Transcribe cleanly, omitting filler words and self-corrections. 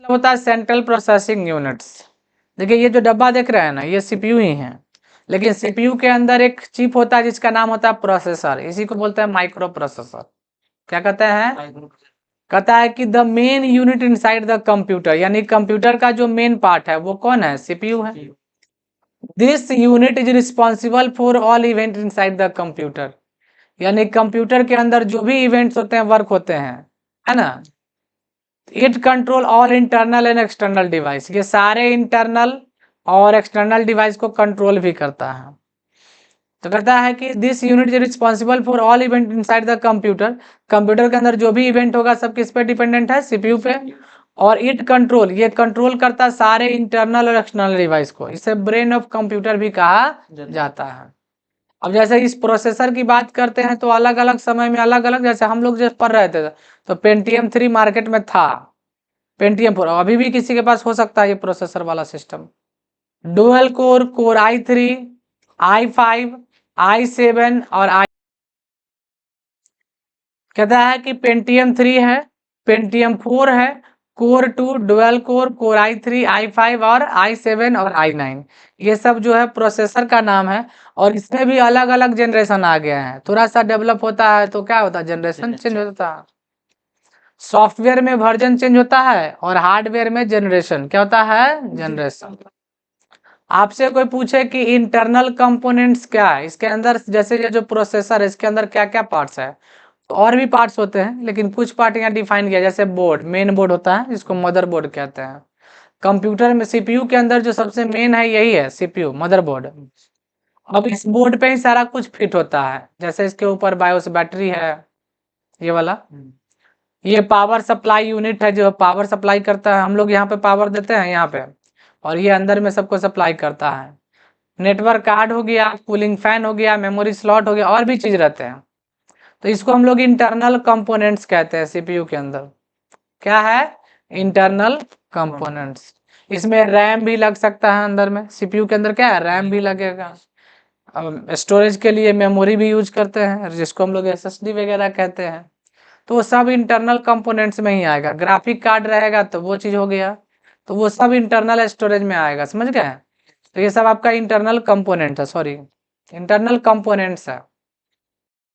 मतलब होता है सेंट्रल प्रोसेसिंग यूनिट्स। देखिए ये जो डब्बा देख रहे हैं ना, ये सीपीयू ही है, लेकिन सीपीयू के अंदर एक चिप होता है जिसका नाम होता है प्रोसेसर, इसी को बोलते हैं माइक्रो प्रोसेसर। क्या कहते हैं? कहता है कि the main unit inside the computer, यानी कंप्यूटर का जो मेन पार्ट है वो कौन है? सीपीयू है। This unit is responsible for all event inside the computer, यानी कंप्यूटर के अंदर जो भी इवेंट्स होते हैं, वर्क होते हैं, है ना। It control all internal and external device, ये सारे इंटरनल और एक्सटर्नल डिवाइस को कंट्रोल भी करता है। तो कहता है कि this unit is responsible for all event inside the computer, computer के अंदर जो भी इवेंट होगा सब किस पे डिपेंडेंट है? सीपीयू पे। और इट कंट्रोल, ये कंट्रोल करता है सारे इंटरनल और एक्सटर्नल डिवाइस को, इसे ब्रेन ऑफ कंप्यूटर भी कहा जाता है। अब जैसे इस प्रोसेसर की बात करते हैं तो अलग अलग समय में अलग अलग, जैसे हम लोग जब पढ़ रहे थे तो पेंटियम 3 मार्केट में था, पेंटियम 4 अभी भी किसी के पास हो सकता है ये प्रोसेसर वाला system. Dual core, core i3, i5, i7 और कहता है कि पेंटियम 3 है, पेंटियम 4 है, core 2, dual core, core i3, i5 और i7 और i9, ये सब जो है प्रोसेसर का नाम है। और इसमें भी अलग अलग जनरेशन आ गया है, थोड़ा सा डेवलप होता है तो क्या होता है? जनरेशन चेंज होता है। सॉफ्टवेयर में वर्जन चेंज होता है और हार्डवेयर में जनरेशन क्या होता है? जनरेशन। आपसे कोई पूछे कि इंटरनल कंपोनेंट्स क्या है इसके अंदर, जैसे ये जो प्रोसेसर है इसके अंदर क्या क्या पार्ट्स है, तो और भी पार्ट्स होते हैं लेकिन कुछ पार्ट यहाँ डिफाइन किया, जैसे बोर्ड, मेन बोर्ड होता है जिसको मदरबोर्ड कहते हैं। कंप्यूटर में सीपीयू के अंदर जो सबसे मेन है यही है सीपीयू, मदरबोर्ड। अब इस बोर्ड पे ही सारा कुछ फिट होता है, जैसे इसके ऊपर बायोस बैटरी है, ये वाला, ये पावर सप्लाई यूनिट है जो पावर सप्लाई करता है, हम लोग यहाँ पे पावर देते हैं यहाँ पे, और ये अंदर में सबको सप्लाई करता है। नेटवर्क कार्ड हो गया, कूलिंग फैन हो गया, मेमोरी स्लॉट हो गया, और भी चीज रहते हैं, तो इसको हम लोग इंटरनल कंपोनेंट्स कहते हैं। सीपीयू के अंदर क्या है? Internal components. इसमें रैम भी लग सकता है अंदर में, सीपीयू के अंदर क्या है? रैम भी लगेगा। स्टोरेज के लिए मेमोरी भी यूज करते हैं जिसको हम लोग एसएसडी वगैरह कहते हैं, तो वो सब इंटरनल कंपोनेंट्स में ही आएगा। ग्राफिक कार्ड रहेगा तो वो चीज हो गया, तो वो सब इंटरनल स्टोरेज में आएगा, समझ गए? तो ये सब आपका इंटरनल कंपोनेंट है, सॉरी इंटरनल कंपोनेंट्स है।